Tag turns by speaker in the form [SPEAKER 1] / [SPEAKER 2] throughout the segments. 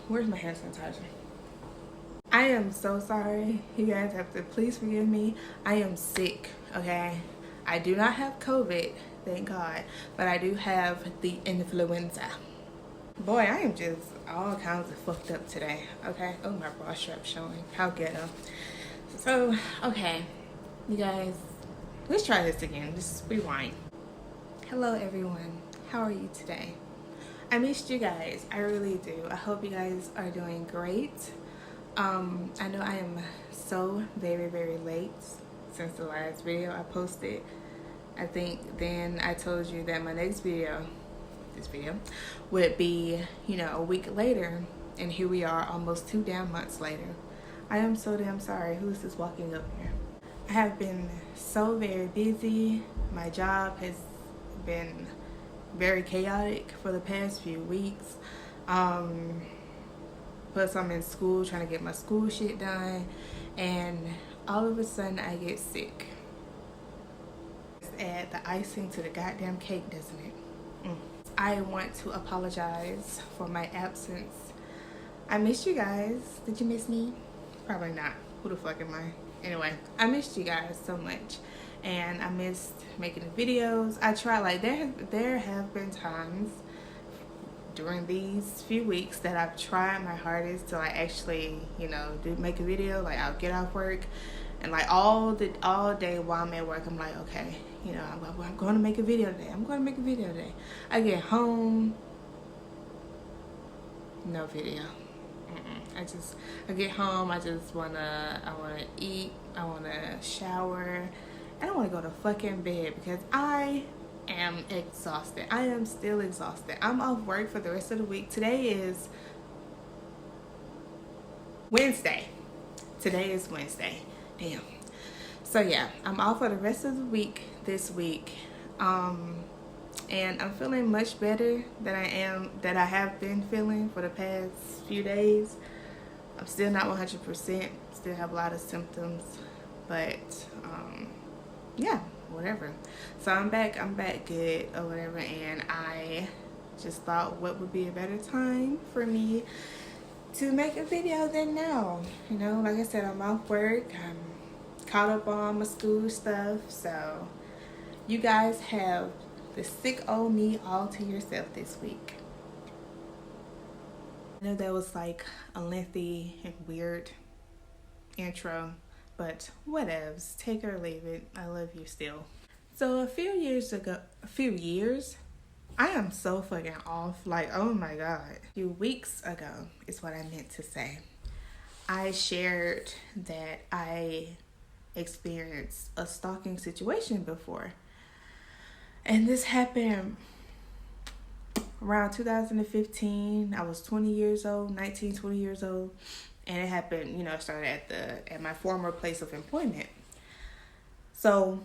[SPEAKER 1] Where's my hand sanitizer? I am so sorry. You guys have to please forgive me. I am sick, okay? I do not have COVID, thank God, but I do have the influenza. Boy, I am just all kinds of fucked up today, okay? Oh, my bra strap showing. How ghetto. So, okay, you guys, let's try this again. Just rewind. Hello, everyone. How are you today? I missed you guys. I really do. I hope you guys are doing great. I know I am so very late since the last video I posted. I think then I told you that my next video, this video, would be, a week later, and here we are almost 2 damn months later. I am so damn sorry. Who is this walking up here? I have been so very busy. My job has been very chaotic for the past few weeks. Plus I'm in school trying to get my school shit done, and all of a sudden I get sick. Add the icing to the goddamn cake, doesn't it? I want to apologize for my absence. I missed you guys. Did you miss me? Probably not. Who the fuck am I? Anyway, I missed you guys so much, and I missed making the videos. I try, like, there have been times during these few weeks that I've tried my hardest to, like, actually, make a video. Like, I'll get off work, and like all day while I'm at work, I'm like, okay, I'm going to make a video today. I'm going to make a video today. I get home, no video. I get home, I wanna eat, I wanna shower, I don't wanna go to fucking bed because I am exhausted. I am still exhausted. I'm off work for the rest of the week. Today is Wednesday. Today is Wednesday. Damn. So yeah, I'm off for the rest of the week this week. And I'm feeling much better than I have been feeling for the past few days. I'm still not 100%, still have a lot of symptoms, but yeah, whatever. So I'm back good or whatever, and I just thought what would be a better time for me to make a video than now. Like I said, I'm off work, I'm caught up on my school stuff, so you guys have the sick old me all to yourself this week. I know that was like a lengthy and weird intro, but whatevs, take it or leave it. I love you still. So a few years, I am so fucking off, like, oh my god. A few weeks ago is what I meant to say. I shared that I experienced a stalking situation before. And this happened around 2015. I was 20 years old, 19, 20 years old. And it happened, started at my former place of employment. So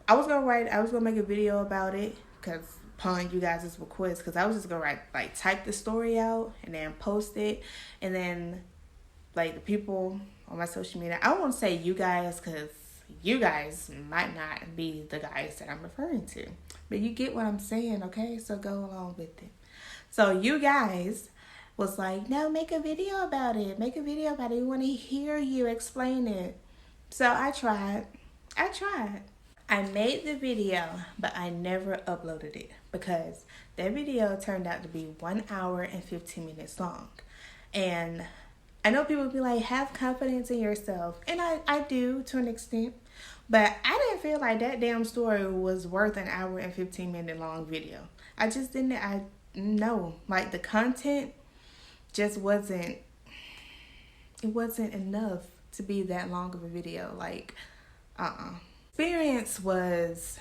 [SPEAKER 1] I was gonna make a video about it because upon you guys' request, because I was just gonna type the story out and then post it. And then like the people on my social media, I won't say you guys because you guys might not be the guys that I'm referring to, but you get what I'm saying, okay? So go along with it. So you guys was like, no, make a video about it. We want to hear you explain it. So I tried. I made the video, but I never uploaded it because that video turned out to be 1 hour and 15 minutes long. And I know people be like, have confidence in yourself. And I do to an extent. But I didn't feel like that damn story was worth an hour and 15 minute long video. I just didn't. Like the content just wasn't enough to be that long of a video. Like, Experience was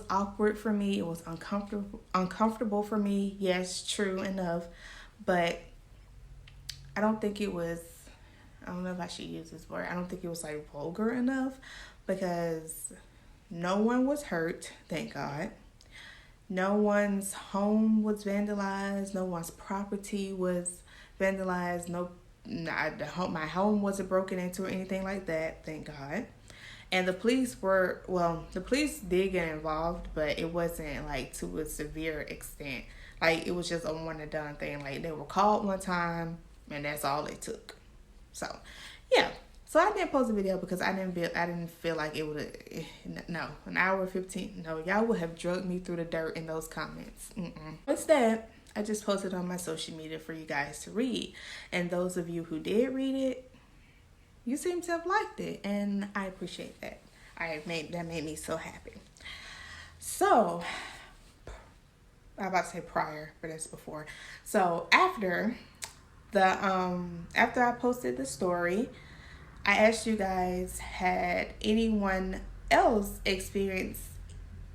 [SPEAKER 1] awkward for me. It was uncomfortable for me. Yes, true enough. But I don't think it was, I don't know if I should use this word. I don't think it was like vulgar enough because no one was hurt, thank God. No one's home was vandalized. No one's property was vandalized. My home wasn't broken into or anything like that, thank God. And the police did get involved, but it wasn't like to a severe extent. Like it was just a one and done thing. Like they were called one time and that's all it took. So yeah, so I didn't post a video because I didn't feel like it would. No, an hour 15. No, y'all would have drugged me through the dirt in those comments. Instead, I just posted on my social media for you guys to read, and those of you who did read it, you seem to have liked it, and I appreciate that. That made me so happy. So I'm about to say prior, but that's before. So after I posted the story, I asked you guys, had anyone else experienced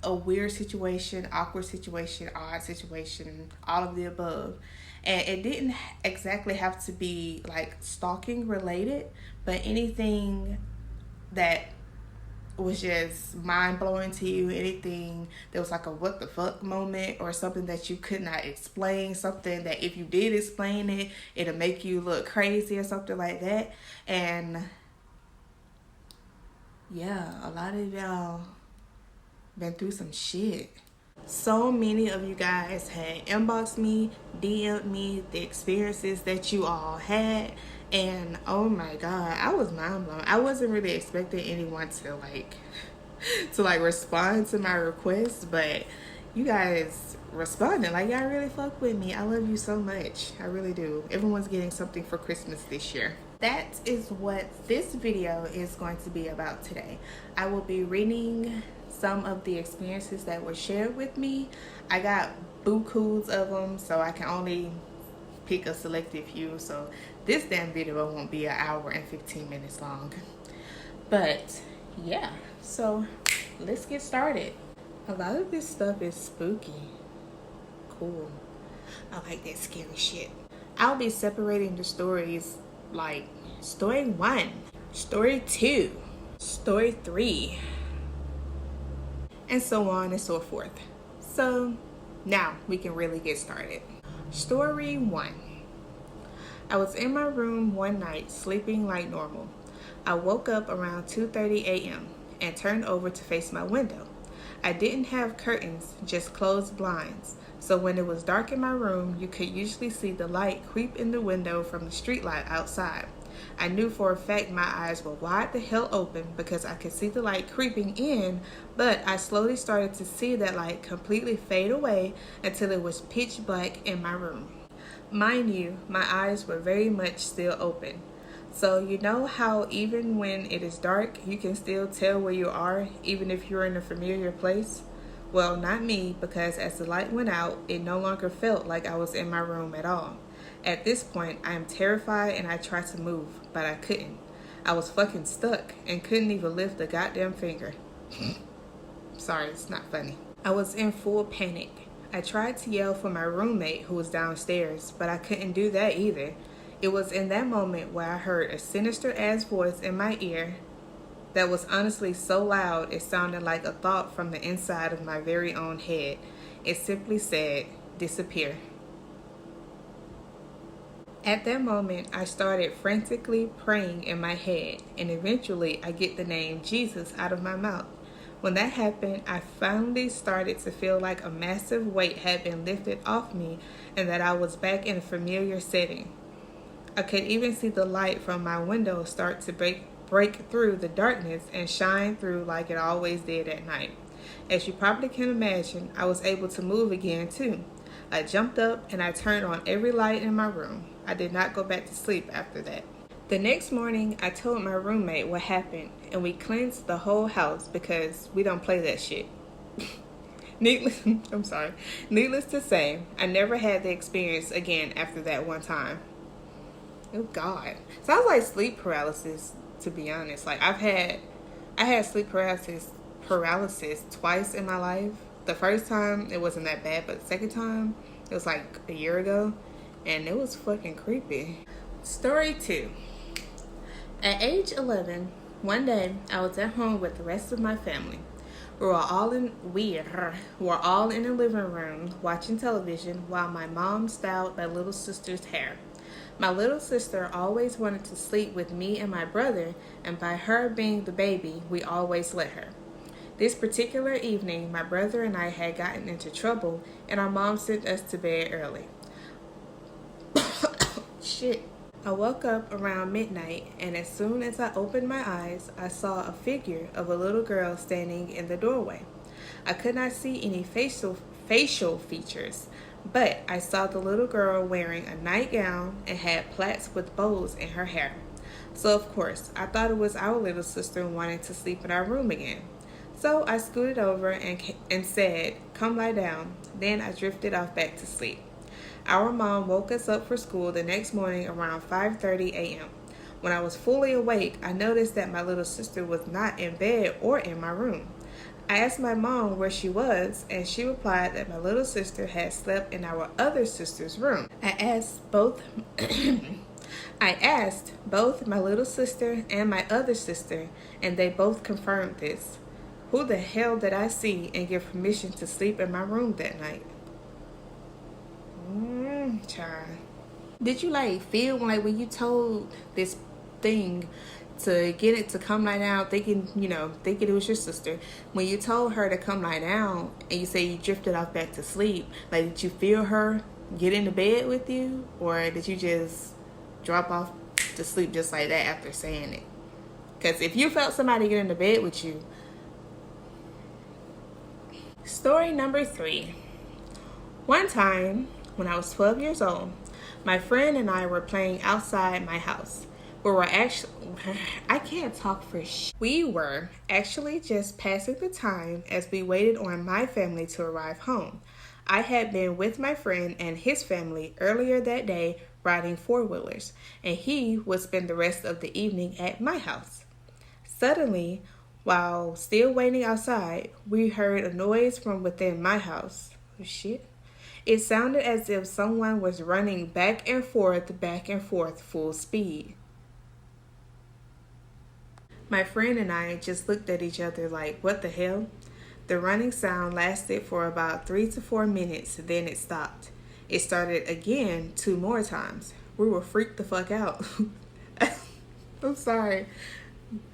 [SPEAKER 1] a weird situation, awkward situation, odd situation, all of the above? And it didn't exactly have to be like stalking related, but anything that was just mind-blowing to you, anything that was like a what the fuck moment, or something that you could not explain, something that if you did explain it, it'll make you look crazy or something like that. And yeah, a lot of y'all been through some shit. So many of you guys had inboxed me, DM'd me the experiences that you all had, and oh my god, I was mind blown. I wasn't really expecting anyone to respond to my requests, but you guys responded. Like, y'all really fuck with me. I love you so much. I really do. Everyone's getting something for Christmas this year. That is what this video is going to be about today. I will be reading some of the experiences that were shared with me. I got bukus of them, so I can only pick a selected few. So this damn video won't be an hour and 15 minutes long. But yeah, so let's get started. A lot of this stuff is spooky. Cool. I like that scary shit. I'll be separating the stories, like story 1, story 2, story 3, and so on and so forth. So now we can really get started. Story 1. I was in my room one night sleeping like normal. I woke up around 2:30 a.m. and turned over to face my window. I didn't have curtains, just closed blinds, so when it was dark in my room, you could usually see the light creep in the window from the street light outside. I knew for a fact my eyes were wide the hell open because I could see the light creeping in, but I slowly started to see that light completely fade away until it was pitch black in my room. Mind you, my eyes were very much still open. So you know how even when it is dark, you can still tell where you are, even if you're in a familiar place? Well, not me, because as the light went out, it no longer felt like I was in my room at all. At this point, I am terrified and I tried to move, but I couldn't. I was fucking stuck and couldn't even lift a goddamn finger. Sorry, it's not funny. I was in full panic. I tried to yell for my roommate who was downstairs, but I couldn't do that either. It was in that moment where I heard a sinister ass voice in my ear that was honestly so loud it sounded like a thought from the inside of my very own head. It simply said, "Disappear." At that moment, I started frantically praying in my head, and eventually I get the name Jesus out of my mouth. When that happened, I finally started to feel like a massive weight had been lifted off me and that I was back in a familiar setting. I could even see the light from my window start to break through the darkness and shine through like it always did at night. As you probably can imagine, I was able to move again too. I jumped up and I turned on every light in my room. I did not go back to sleep after that. The next morning, I told my roommate what happened, and we cleansed the whole house because we don't play that shit. Needless to say, I never had the experience again after that one time. Oh God. Sounds like sleep paralysis, to be honest. Like I had sleep paralysis twice in my life. The first time it wasn't that bad, but the second time it was like a year ago, and it was fucking creepy. Story 2. At age 11, one day I was at home with the rest of my family. We were all in the living room watching television while my mom styled my little sister's hair. My little sister always wanted to sleep with me and my brother, and by her being the baby, we always let her. This particular evening, my brother and I had gotten into trouble, and our mom sent us to bed early. Shit. I woke up around midnight, and as soon as I opened my eyes, I saw a figure of a little girl standing in the doorway. I could not see any facial features, but I saw the little girl wearing a nightgown and had plaits with bows in her hair. So of course, I thought it was our little sister wanting to sleep in our room again. So I scooted over and said, "Come lie down." Then I drifted off back to sleep. Our mom woke us up for school the next morning around 5:30 a.m. When I was fully awake, I noticed that my little sister was not in bed or in my room. I asked my mom where she was, and she replied that my little sister had slept in our other sister's room. I asked both my little sister and my other sister, and they both confirmed this. Who the hell did I see and give permission to sleep in my room that night? Child. Did you feel like when you told this thing to get it to come lie down, thinking it was your sister, when you told her to come lie down and you say you drifted off back to sleep, did you feel her get into bed with you, or did you just drop off to sleep just like that after saying it? Because if you felt somebody get into bed with you. Story number 3. One time when I was 12 years old, my friend and I were playing outside my house. We were actually just passing the time as we waited on my family to arrive home. I had been with my friend and his family earlier that day riding four-wheelers, and he would spend the rest of the evening at my house. Suddenly, while still waiting outside, we heard a noise from within my house. Oh shit. It sounded as if someone was running back and forth, full speed. My friend and I just looked at each other like, what the hell? The running sound lasted for about 3 to 4 minutes, then it stopped. It started again 2 more times. We were freaked the fuck out. I'm sorry.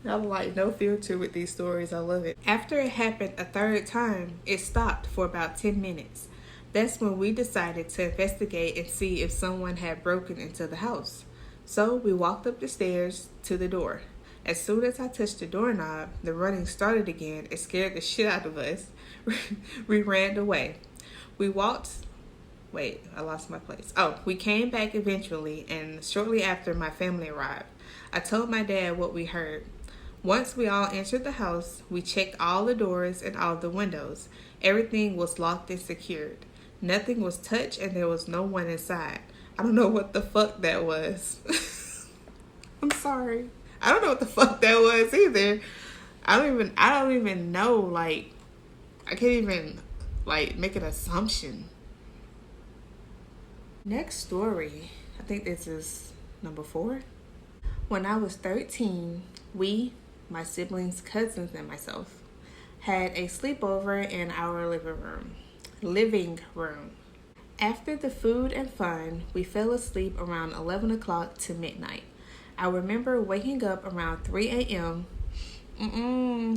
[SPEAKER 1] I'm no filter with these stories. I love it. After it happened a 3rd time, it stopped for about 10 minutes. That's when we decided to investigate and see if someone had broken into the house. So we walked up the stairs to the door. As soon as I touched the doorknob, the running started again. It scared the shit out of us. We ran away. We came back eventually, and shortly after my family arrived. I told my dad what we heard. Once we all entered the house, we checked all the doors and all the windows. Everything was locked and secured. Nothing was touched, and there was no one inside. I don't know what the fuck that was. I'm sorry. I don't know what the fuck that was either. I don't even know, I can't even, make an assumption. Next story, I think this is number 4. When I was 13, we, my siblings, cousins, and myself, had a sleepover in our living room. After the food and fun, we fell asleep around 11 o'clock to midnight. I remember waking up around 3 a.m.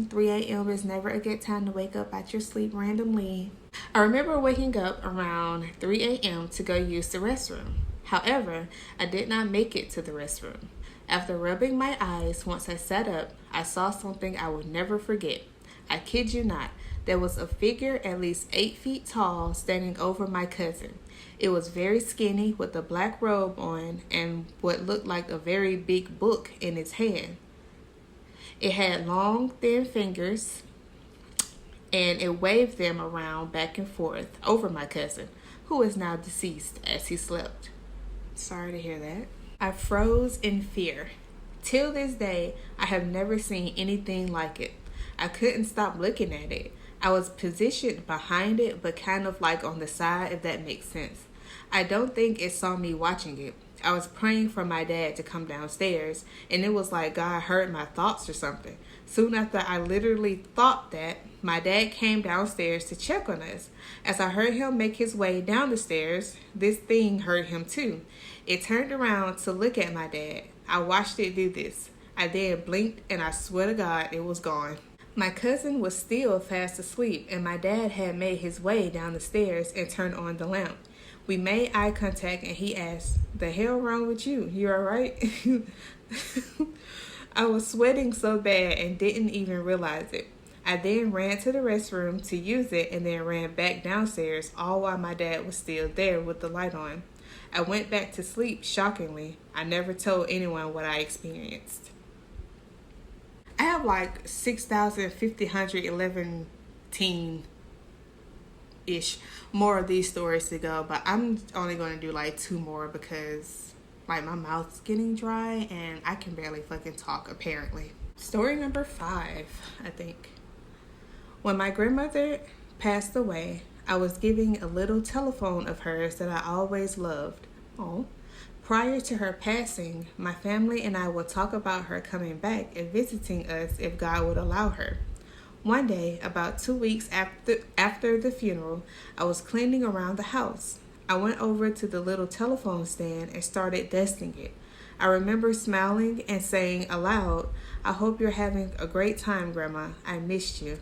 [SPEAKER 1] 3 a.m. is never a good time to wake up out your sleep randomly. I remember waking up around 3 a.m. to go use the restroom. However, I did not make it to the restroom. After rubbing my eyes, once I sat up, I saw something I will never forget. I kid you not, there was a figure at least 8 feet tall standing over my cousin. It was very skinny with a black robe on and what looked like a very big book in its hand. It had long, thin fingers, and it waved them around back and forth over my cousin, who is now deceased, as he slept. Sorry to hear that. I froze in fear. Till this day, I have never seen anything like it. I couldn't stop looking at it. I was positioned behind it, but kind of on the side, if that makes sense. I don't think it saw me watching it. I was praying for my dad to come downstairs, and it was like God heard my thoughts or something. Soon after I literally thought that, my dad came downstairs to check on us. As I heard him make his way down the stairs, this thing heard him too. It turned around to look at my dad. I watched it do this. I then blinked, and I swear to God, it was gone. My cousin was still fast asleep, and my dad had made his way down the stairs and turned on the lamp. We made eye contact and he asked, "The hell wrong with you? You alright?" I was sweating so bad and didn't even realize it. I then ran to the restroom to use it and then ran back downstairs, all while my dad was still there with the light on. I went back to sleep, shockingly. I never told anyone what I experienced. I have like 6,511 ish more of these stories to go, but I'm only going to do like 2 more because like my mouth's getting dry and I can barely fucking talk apparently. Story number 5, I think. When my grandmother passed away, I was giving a little telephone of hers that I always loved. Oh. Prior to her passing, my family and I would talk about her coming back and visiting us if God would allow her. One day, about 2 weeks after the funeral, I was cleaning around the house. I went over to the little telephone stand and started dusting it. I remember smiling and saying aloud, "I hope you're having a great time, Grandma. I missed you."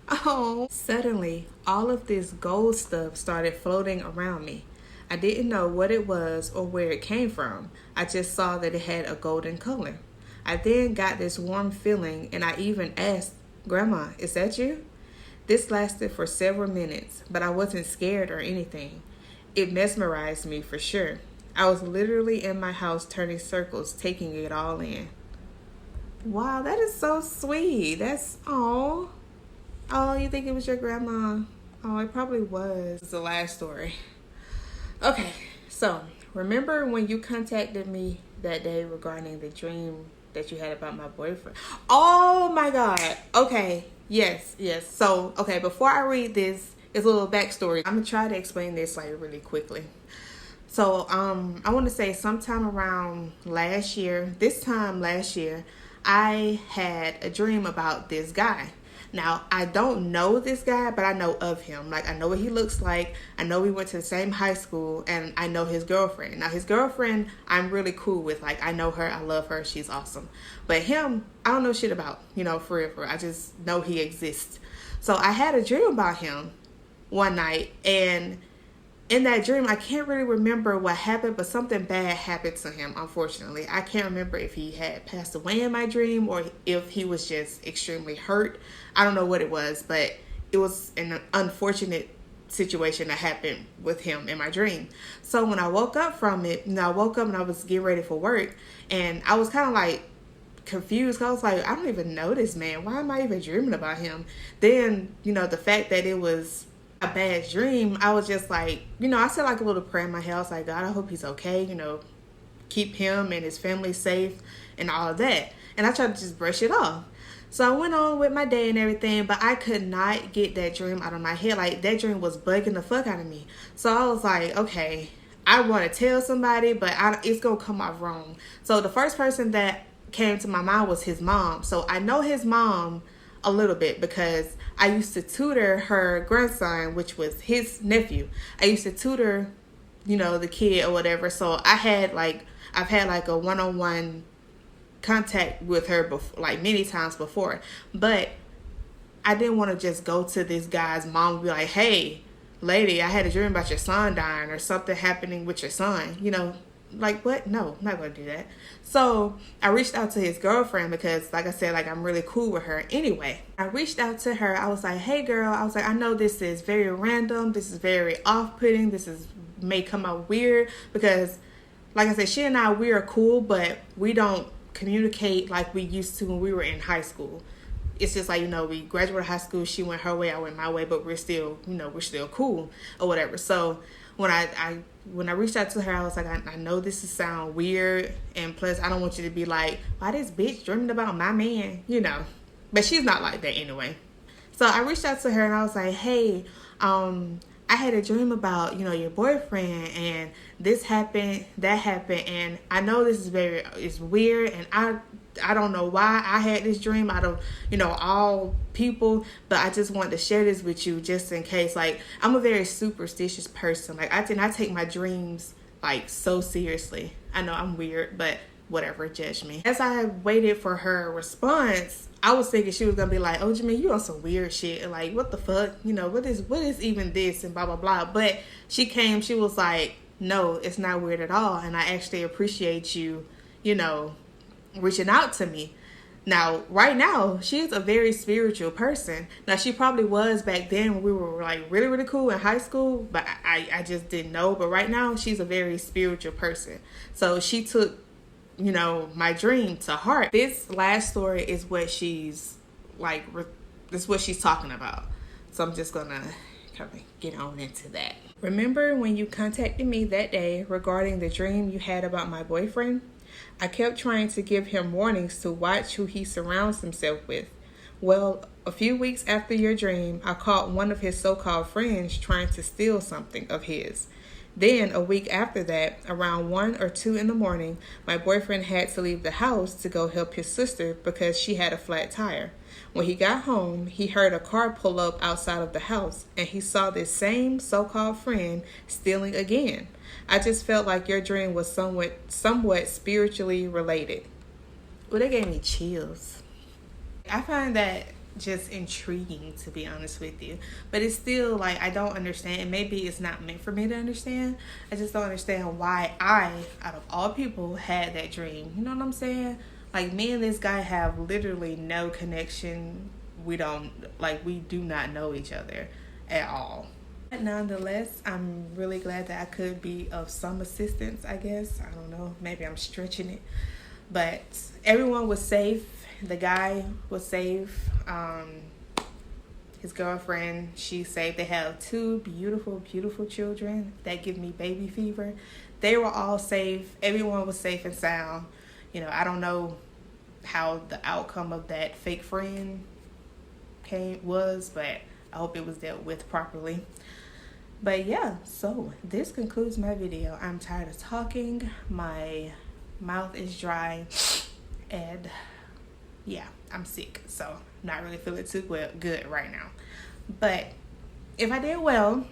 [SPEAKER 1] Oh! Suddenly, all of this gold stuff started floating around me. I didn't know what it was or where it came from. I just saw that it had a golden color. I then got this warm feeling and I even asked, "Grandma, is that you?" This lasted for several minutes, but I wasn't scared or anything. It mesmerized me for sure. I was literally in my house turning circles, taking it all in. Wow, that is so sweet. That's, oh, you think it was your grandma? Oh, it probably was. It's the last story. Okay, so remember when you contacted me that day regarding the dream that you had about my boyfriend? Oh my God. Okay, yes. So, okay, before I read this, it's a little backstory. I'm gonna try to explain this like really quickly. So, I want to say sometime around this time last year, I had a dream about this guy. Now, I don't know this guy, but I know of him. Like, I know what he looks like. I know we went to the same high school, and I know his girlfriend. Now, his girlfriend, I'm really cool with. Like, I know her. I love her. She's awesome. But him, I don't know shit about, for real. I just know he exists. So, I had a dream about him one night, and in that dream, I can't really remember what happened, but something bad happened to him, unfortunately. I can't remember if he had passed away in my dream or if he was just extremely hurt. I don't know what it was, but it was an unfortunate situation that happened with him in my dream. So when I woke up from it, I woke up and I was getting ready for work, and I was kind of like confused. I was like, I don't even know this man. Why am I even dreaming about him? Then, the fact that it was a bad dream, I was just like, I said like a little prayer in my head. I was like, God, I hope he's okay, keep him and his family safe and all of that. And I tried to just brush it off. So I went on with my day and everything, but I could not get that dream out of my head. Like, that dream was bugging the fuck out of me. So I was like, okay, I want to tell somebody, but it's going to come off wrong. So the first person that came to my mind was his mom. So I know his mom a little bit because I used to tutor her grandson, which was his nephew. I used to tutor, the kid or whatever. So I've had like a one-on-one contact with her before, like many times before. But I didn't want to just go to this guy's mom and be like, "Hey, lady, I had a dream about your son dying or something happening with your son." Like, what? No, I'm not going to do that. So I reached out to his girlfriend because, like I said, like, I'm really cool with her anyway. I reached out to her. I was like, "Hey, girl," I was like, "I know this is very random. This is very off-putting. May come out weird because, like I said, she and we are cool, but we don't communicate like we used to when we were in high school. It's just like, we graduated high school. She went her way, I went my way, but we're still, we're still cool or whatever." So when I reached out to her, I was like, I know this is sound weird, and plus I don't want you to be like, "Why this bitch dreaming about my man?" But she's not like that anyway. So I reached out to her and I was like, "Hey, I had a dream about, your boyfriend, and this happened, that happened, and I know this is it's weird, and I don't know why I had this dream out of, all people, but I just wanted to share this with you just in case." Like, I'm a very superstitious person. Like, I take my dreams, like, so seriously. I know I'm weird, but whatever, judge me. As I waited for her response, I was thinking she was gonna be like, oh, Jamie, you on some weird shit. Like, what the fuck? You know, what is even this and blah, blah, blah. But she came, she was like, no, it's not weird at all. And I actually appreciate you, you know, reaching out to me. Now, right now, she's a very spiritual person. Now, she probably was back then when we were like really, really cool in high school, but I just didn't know. But right now, she's a very spiritual person. So she took, you know, my dream to heart. This last story is what she's like, this is what she's talking about. So I'm just gonna kind of get on into that. Remember when you contacted me that day regarding the dream you had about my boyfriend? I kept trying to give him warnings to watch who he surrounds himself with. Well, a few weeks after your dream, I caught one of his so-called friends trying to steal something of his. Then, a week after that, around 1 or 2 in the morning, my boyfriend had to leave the house to go help his sister because she had a flat tire. When he got home, he heard a car pull up outside of the house, and he saw this same so-called friend stealing again. I just felt like your dream was somewhat spiritually related. Well, that gave me chills. I find that just intriguing, to be honest with you, but it's still like I don't understand, and maybe it's not meant for me to understand. I just don't understand why I, out of all people, had that dream. You know what I'm saying? Like, me and this guy have literally no connection. We do not know each other at all. But nonetheless, I'm really glad that I could be of some assistance, I guess. I don't know, maybe I'm stretching it, but everyone was safe. The guy was safe. His girlfriend, she's safe. They have 2 beautiful, beautiful children that give me baby fever. They were all safe. Everyone was safe and sound. You know, I don't know how the outcome of that fake friend was, but I hope it was dealt with properly. But yeah, so this concludes my video. I'm tired of talking. My mouth is dry, and yeah, I'm sick, so not really feeling too good right now. But if I did well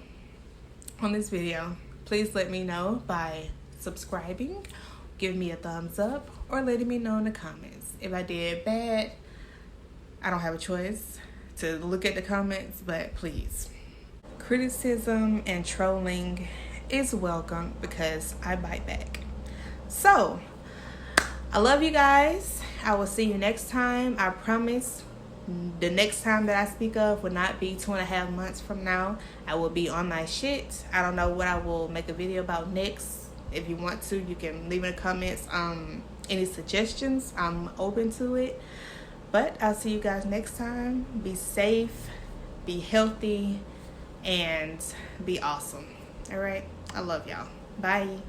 [SPEAKER 1] on this video, please let me know by subscribing, give me a thumbs up, or letting me know in the comments. If I did bad, I don't have a choice to look at the comments, but please. Criticism and trolling is welcome because I bite back. So, I love you guys. I will see you next time. I promise the next time that I speak of will not be 2.5 months from now. I will be on my shit. I don't know what I will make a video about next. If you want to, you can leave in the comments any suggestions. I'm open to it. But I'll see you guys next time. Be safe, be healthy, and be awesome. All right? I love y'all. Bye.